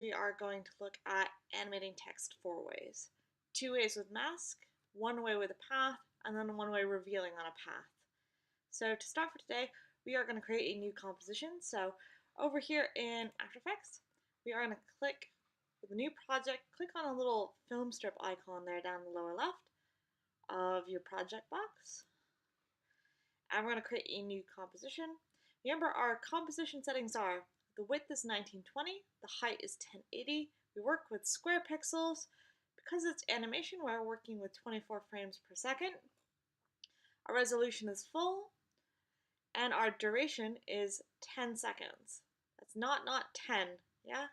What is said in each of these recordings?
We are going to look at animating text 4 ways. 2 ways with mask, 1 way with a path, and then 1 way revealing on a path. So to start for today, we are going to create a new composition. So over here in After Effects, we are going to click with a new project, click on a little film strip icon there down the lower left of your project box. And we're going to create a new composition. Remember, our composition settings are the width is 1920, the height is 1080. We work with square pixels. Because it's animation, we're working with 24 frames per second. Our resolution is full, and our duration is 10 seconds. That's not 10, yeah?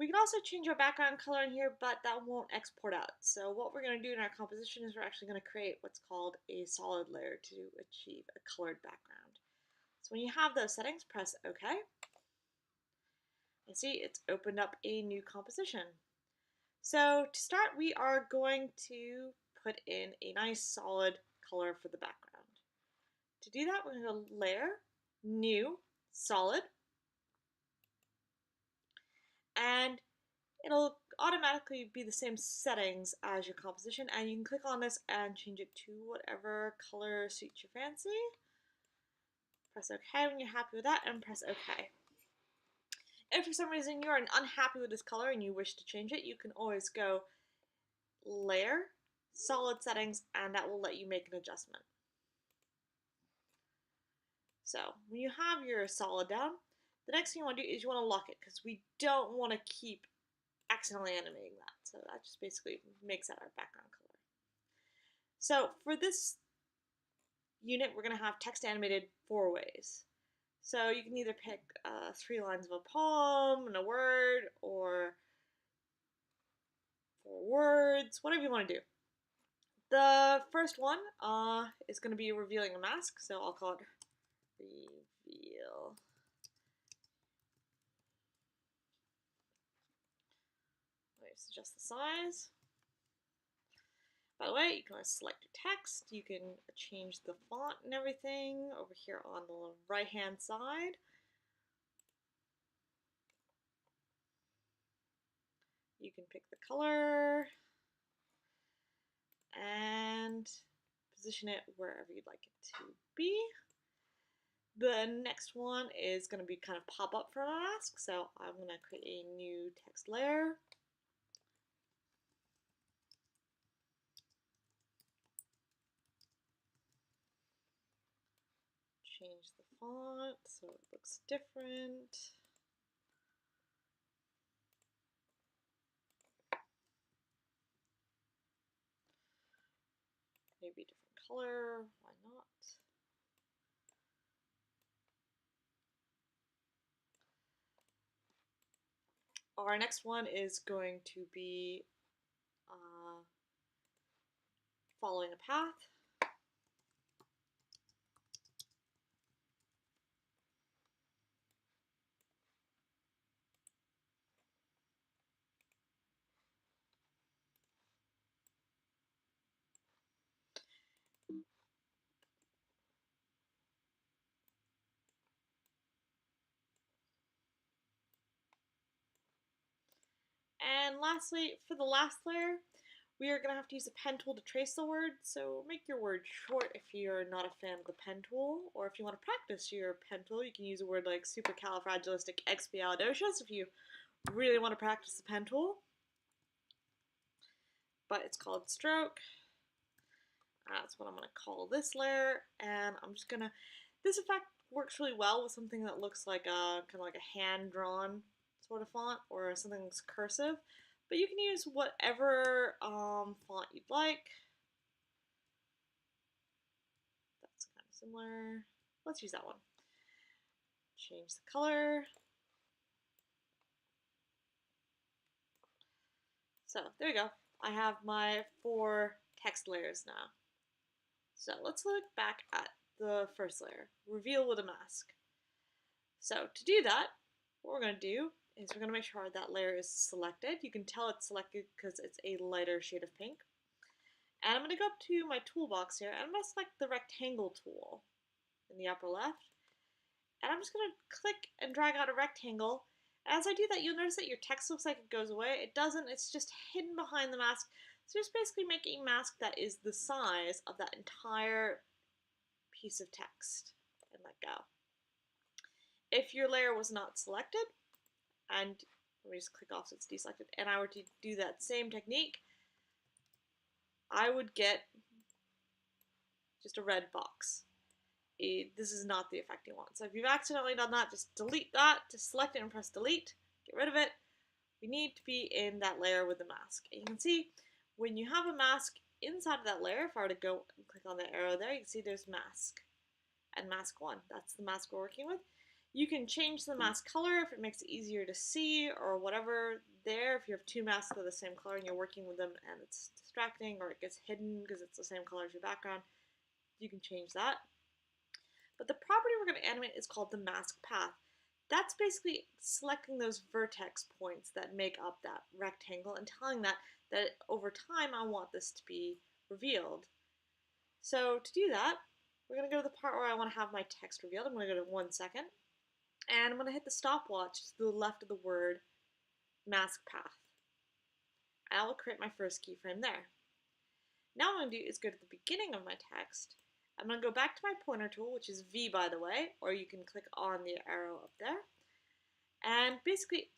We can also change our background color in here, but that won't export out. So what we're going to do in our composition is we're actually going to create what's called a solid layer to achieve a colored background. So when you have those settings, press OK. And see, it's opened up a new composition. So to start, we are going to put in a nice solid color for the background. To do that, we're going to go Layer, New, Solid, and it'll automatically be the same settings as your composition, and you can click on this and change it to whatever color suits your fancy. Press OK when you're happy with that, and press OK. If for some reason you're unhappy with this color and you wish to change it, you can always go Layer, Solid Settings, and that will let you make an adjustment. So when you have your solid down, the next thing you want to do is you want to lock it, because we don't want to keep accidentally animating that. So that just basically makes that our background color. So for this unit, we're going to have text animated 4 ways. So you can either pick 3 lines of a poem and a word, or 4 words, whatever you want to do. The first one is going to be revealing a mask, so I'll call it reveal. Let's adjust the size. By the way, you can select your text, you can change the font and everything over here on the right hand side. You can pick the color and position it wherever you'd like it to be. The next one is going to be kind of pop up from a mask, so I'm going to create a new text layer. Change the font so it looks different. Maybe a different color, why not? Our next one is going to be following a path. And lastly, for the last layer, we are going to have to use the pen tool to trace the word, so make your word short if you're not a fan of the pen tool, or if you want to practice your pen tool, you can use a word like supercalifragilisticexpialidocious if you really want to practice the pen tool. But it's called stroke. That's what I'm going to call this layer, and I'm just going to, this effect works really well with something that looks like a kind of like a hand-drawn sort of font, or something that's cursive, but you can use whatever font you'd like. That's kind of similar. Let's use that one. Change the color. So there you go. I have my 4 text layers now. So let's look back at the first layer, reveal with a mask. So to do that, what we're going to do is we're going to make sure that layer is selected. You can tell it's selected because it's a lighter shade of pink. And I'm going to go up to my toolbox here, and I'm going to select the rectangle tool in the upper left. And I'm just going to click and drag out a rectangle, As I do that, you'll notice that your text looks like it goes away. It doesn't, it's just hidden behind the mask. So just basically make a mask that is the size of that entire piece of text and let go. If your layer was not selected, and let me just click off so it's deselected, and I were to do that same technique, I would get just a red box. This is not the effect you want. So if you've accidentally done that, just delete that, just select it and press delete, get rid of it. We need to be in that layer with the mask. And you can see when you have a mask inside of that layer, if I were to go and click on the arrow there, you can see there's mask and mask 1. That's the mask we're working with. You can change the mask color if it makes it easier to see or whatever there. If you have two masks that are the same color and you're working with them and it's distracting or it gets hidden because it's the same color as your background, you can change that. But the property we're going to animate is called the mask path. That's basically selecting those vertex points that make up that rectangle and telling that over time I want this to be revealed. So to do that, we're going to go to the part where I want to have my text revealed. I'm going to go to 1 second. And I'm going to hit the stopwatch to the left of the word mask path. And I will create my first keyframe there. Now what I'm going to do is go to the beginning of my text. I'm going to go back to my pointer tool, which is V by the way, or you can click on the arrow up there. And basically,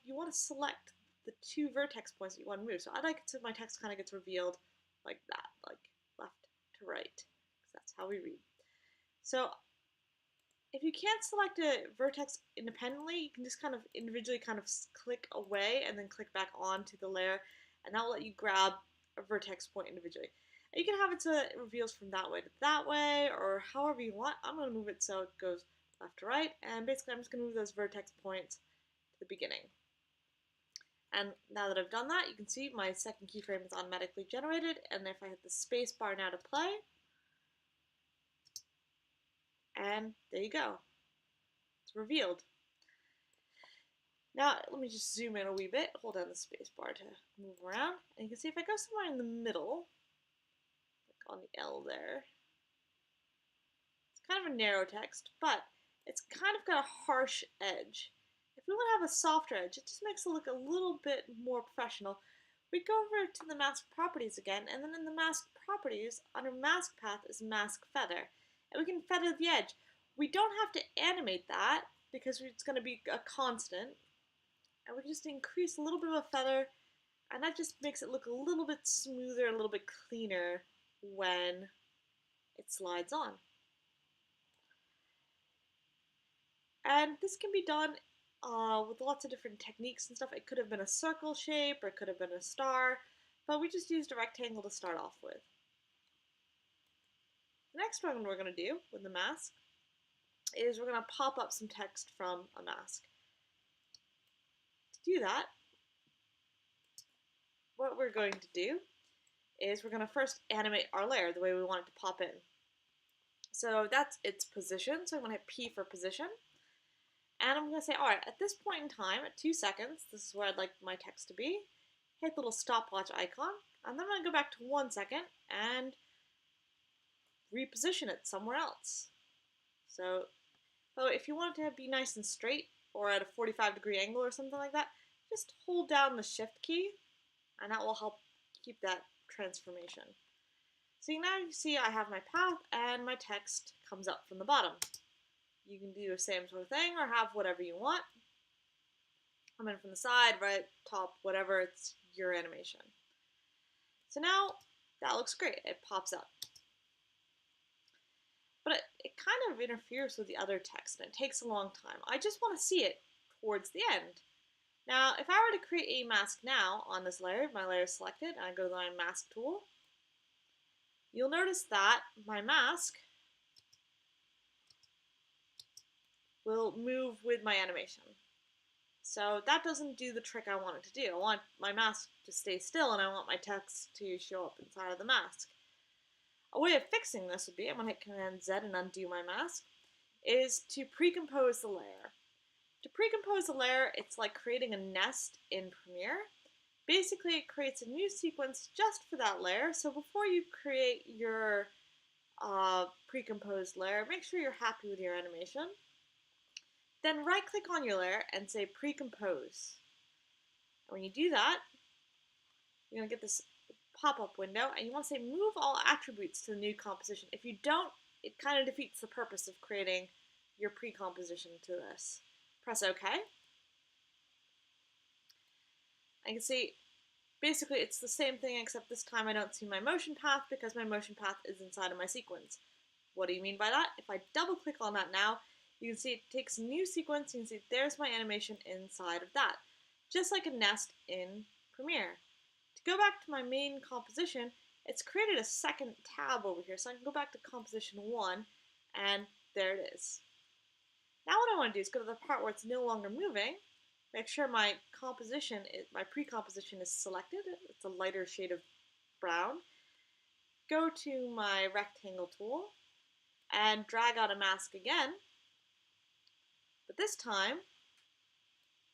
you want to select the two vertex points that you want to move. So I like it so my text kind of gets revealed like that, like left to right, because that's how we read. So if you can't select a vertex independently, you can just kind of individually kind of click away and then click back onto the layer, and that will let you grab a vertex point individually. And you can have it so that it reveals from that way to that way, or however you want. I'm going to move it so it goes left to right, and basically I'm just going to move those vertex points to the beginning. And now that I've done that, you can see my second keyframe is automatically generated, and if I hit the space bar now to play, and there you go. It's revealed. Now, let me just zoom in a wee bit, hold down the space bar to move around, and you can see if I go somewhere in the middle, like on the L there, it's kind of a narrow text, but it's kind of got a harsh edge. If we want to have a softer edge, it just makes it look a little bit more professional. We go over to the mask properties again, and then in the mask properties, under mask path is mask feather. And we can feather the edge. We don't have to animate that because it's going to be a constant. And we can just increase a little bit of a feather, and that just makes it look a little bit smoother, a little bit cleaner when it slides on. And this can be done with lots of different techniques and stuff. It could have been a circle shape, or it could have been a star, but we just used a rectangle to start off with. The next one we're going to do with the mask is we're going to pop up some text from a mask. To do that, what we're going to do is we're going to first animate our layer the way we want it to pop in. So that's its position, so I'm going to hit P for position. And I'm going to say, alright, at this point in time, at 2 seconds, this is where I'd like my text to be. Hit the little stopwatch icon, and then I'm going to go back to 1 second and reposition it somewhere else. So if you want it to be nice and straight, or at a 45-degree angle or something like that, just hold down the Shift key, and that will help keep that transformation. So now you see I have my path, and my text comes up from the bottom. You can do the same sort of thing, or have whatever you want. Come in from the side, right, top, whatever, it's your animation. So now, that looks great, it pops up. But it kind of interferes with the other text, and it takes a long time. I just want to see it towards the end. Now, if I were to create a mask now on this layer, my layer is selected, and I go to my mask tool, you'll notice that my mask will move with my animation. So that doesn't do the trick I want it to do. I want my mask to stay still, and I want my text to show up inside of the mask. A way of fixing this would be, I'm going to hit Command Z and undo my mask, is to pre-compose the layer. To pre-compose the layer, it's like creating a nest in Premiere. Basically, it creates a new sequence just for that layer, so before you create your pre-composed layer, make sure you're happy with your animation. Then right click on your layer and say pre-compose. And when you do that, you're going to get this pop-up window, and you want to say move all attributes to the new composition. If you don't, it kind of defeats the purpose of creating your pre-composition to this. Press OK. I can see basically it's the same thing, except this time I don't see my motion path because my motion path is inside of my sequence. What do you mean by that? If I double click on that now, you can see it takes new sequence. You can see there's my animation inside of that, just like a nest in Premiere. To go back to my main composition, it's created a second tab over here, so I can go back to composition 1, and there it is. Now what I want to do is go to the part where it's no longer moving, make sure my composition, my pre-composition is selected. It's a lighter shade of brown. Go to my rectangle tool and drag out a mask again. But this time,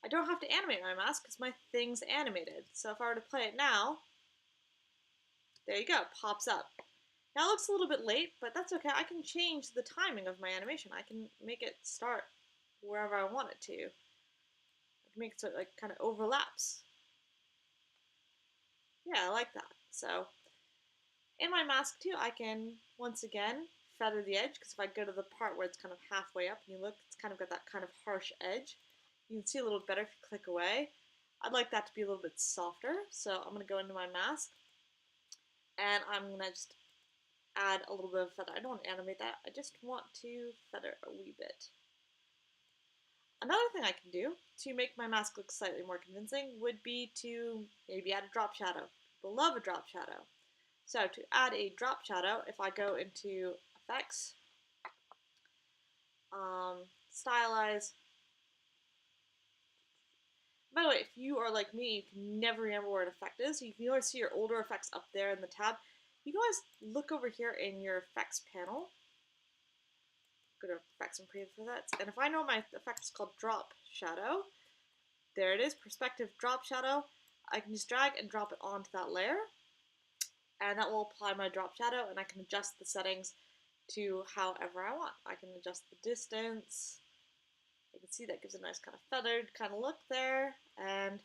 I don't have to animate my mask because my thing's animated. So if I were to play it now, there you go, it pops up. Now it looks a little bit late, but that's okay. I can change the timing of my animation. I can make it start wherever I want it to. I can make it so it like kind of overlaps. Yeah, I like that. So in my mask too, I can once again feather the edge, because if I go to the part where it's kind of halfway up and you look, it's kind of got that kind of harsh edge. You can see a little better if you click away. I'd like that to be a little bit softer, so I'm going to go into my mask and I'm going to just add a little bit of feather. I don't want to animate that, I just want to feather a wee bit. Another thing I can do to make my mask look slightly more convincing would be to maybe add a drop shadow. People love a drop shadow. So to add a drop shadow, if I go into Effects, Stylize. By the way, if you are like me, you can never remember where an effect is. You can always see your older effects up there in the tab. You can always look over here in your effects panel. Go to Effects and Presets, and if I know my effect is called Drop Shadow, there it is, Perspective Drop Shadow. I can just drag and drop it onto that layer, and that will apply my drop shadow, and I can adjust the settings to however I want. I can adjust the distance. You can see that gives a nice kind of feathered kind of look there, and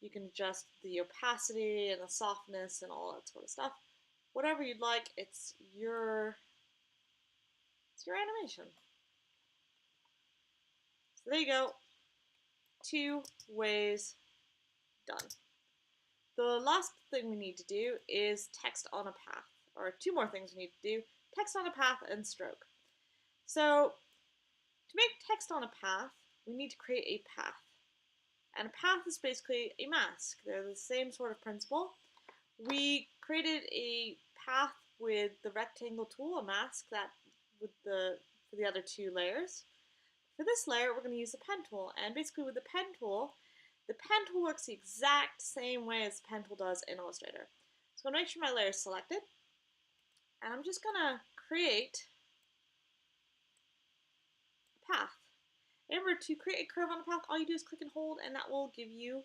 you can adjust the opacity and the softness and all that sort of stuff. Whatever you'd like, it's your animation. So there you go. 2 ways done. The last thing we need to do is text on a path, or 2 more things we need to do: text on a path and stroke. So to make text on a path, we need to create a path. And a path is basically a mask. They're the same sort of principle. We created a path with the rectangle tool, a mask that for the other 2 layers. For this layer, we're going to use the pen tool, and basically with the pen tool works the exact same way as the pen tool does in Illustrator. So I'm going to make sure my layer is selected, and I'm just going to create a path. Remember, to create a curve on a path, all you do is click and hold, and that will give you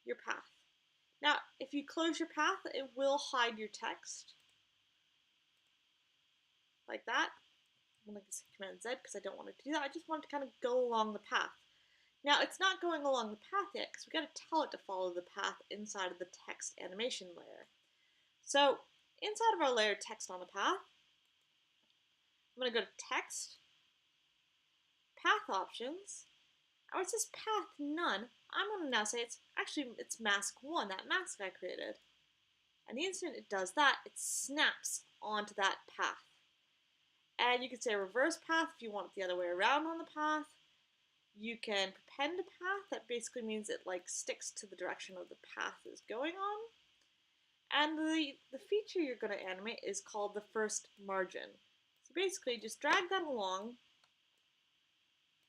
your path. Now, if you close your path, it will hide your text, like that. I'm going to say Command Z because I don't want it to do that. I just want it to kind of go along the path. Now, it's not going along the path yet because we've got to tell it to follow the path inside of the text animation layer. So, inside of our layer text on the path, I'm going to go to Text, Path Options, and where it says Path None, I'm going to now say it's Mask 1, that mask I created. And the instant it does that, it snaps onto that path. And you can say reverse path if you want it the other way around on the path. You can prepend a path, that basically means it like sticks to the direction of the path is going on. And the feature you're going to animate is called the first margin. So basically just drag that along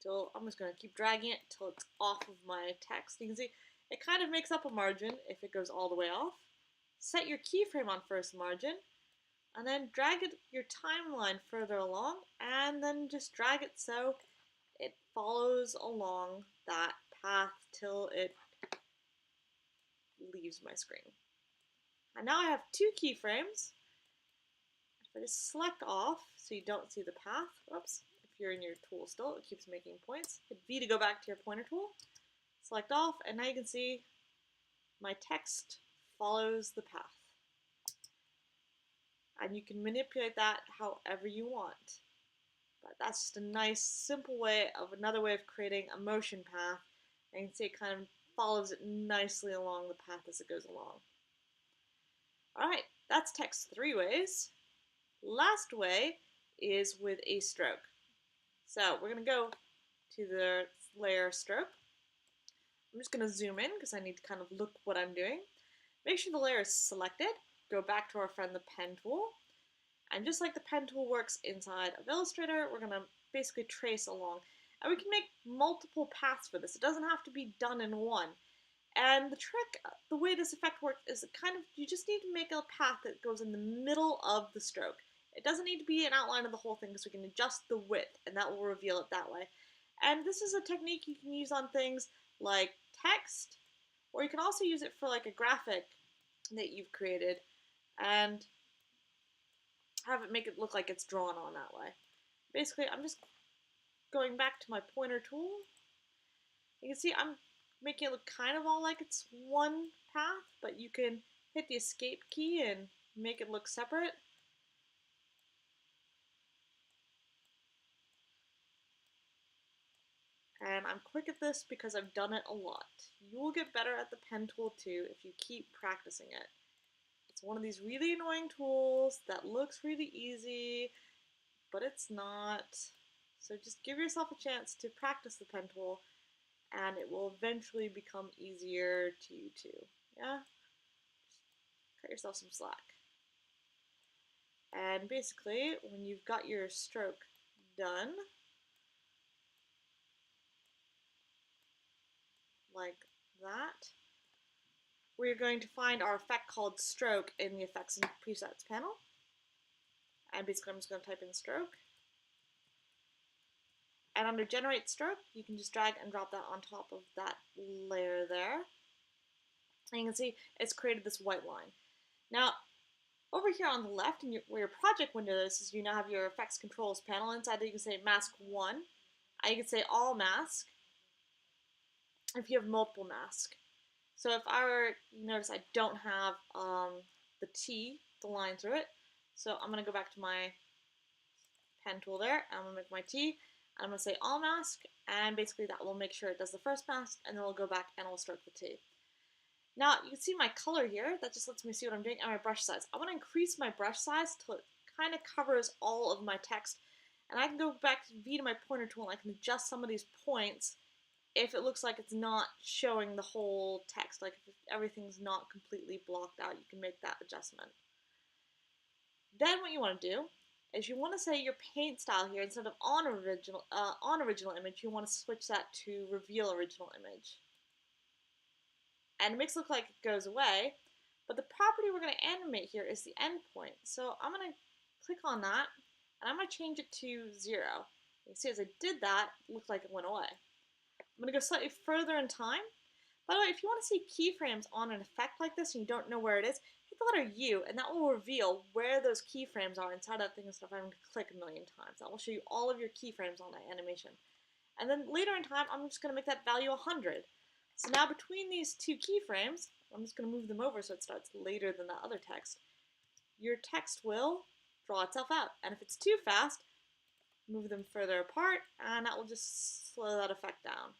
till, I'm just going to keep dragging it till it's off of my text. You can see it kind of makes up a margin if it goes all the way off. Set your keyframe on first margin, and then drag your timeline further along, and then just drag it so it follows along that path till it leaves my screen. And now I have 2 keyframes. If I just select off so you don't see the path, oops, if you're in your tool still, it keeps making points. Hit V to go back to your pointer tool. Select off, and now you can see my text follows the path. And you can manipulate that however you want. But that's just a nice, simple way of another way of creating a motion path. And you can see it kind of follows it nicely along the path as it goes along. Alright, that's text 3 ways. Last way is with a stroke. So we're going to go to the layer stroke. I'm just going to zoom in because I need to kind of look what I'm doing. Make sure the layer is selected. Go back to our friend the pen tool. And just like the pen tool works inside of Illustrator, we're going to basically trace along. And we can make multiple paths for this. It doesn't have to be done in one. And the trick, the way this effect works is you just need to make a path that goes in the middle of the stroke. It doesn't need to be an outline of the whole thing because we can adjust the width and that will reveal it that way. And this is a technique you can use on things like text, or you can also use it for like a graphic that you've created and have it make it look like it's drawn on that way. Basically, I'm just going back to my pointer tool. You can see I'm making it look kind of all like it's one path, but you can hit the escape key and make it look separate. And I'm quick at this because I've done it a lot. You will get better at the pen tool too if you keep practicing it. It's one of these really annoying tools that looks really easy, but it's not. So just give yourself a chance to practice the pen tool and it will eventually become easier to you too. Yeah? Just cut yourself some slack. And basically, when you've got your stroke done, like that, we're going to find our effect called stroke in the effects and presets panel. And basically I'm just going to type in stroke. And under generate stroke, you can just drag and drop that on top of that layer there. And you can see it's created this white line. Now, over here on the left, where your project window is, you now have your effects controls panel. Inside there you can say mask 1, and you can say all mask if you have multiple masks. So if I were, you notice I don't have the T, the line through it. So I'm going to go back to my pen tool there, and I'm going to make my T, and I'm going to say all mask, and basically that will make sure it does the first mask, and then it'll go back and it'll stroke the T. Now you can see my color here, that just lets me see what I'm doing, and my brush size. I want to increase my brush size till it kind of covers all of my text, and I can go back to V to my pointer tool and I can adjust some of these points if it looks like it's not showing the whole text, like if everything's not completely blocked out, you can make that adjustment. Then what you want to do is you want to say your paint style here, instead of on original image, you want to switch that to reveal original image. And it makes it look like it goes away, but the property we're going to animate here is the endpoint. So I'm going to click on that, and I'm going to change it to 0. You can see as I did that, it looked like it went away. I'm going to go slightly further in time. By the way, if you want to see keyframes on an effect like this and you don't know where it is, hit the letter U and that will reveal where those keyframes are inside that thing instead of having to click a million times. That will show you all of your keyframes on that animation. And then later in time, I'm just going to make that value 100. So now between these two keyframes, I'm just going to move them over so it starts later than that other text. Your text will draw itself out. And if it's too fast, move them further apart and that will just slow that effect down.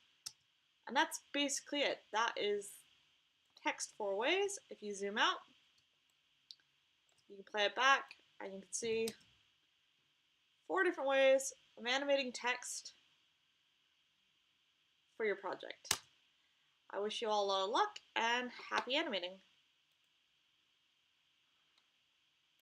And that's basically it. That is text 4 ways. If you zoom out, you can play it back and you can see 4 different ways of animating text for your project. I wish you all a lot of luck and happy animating.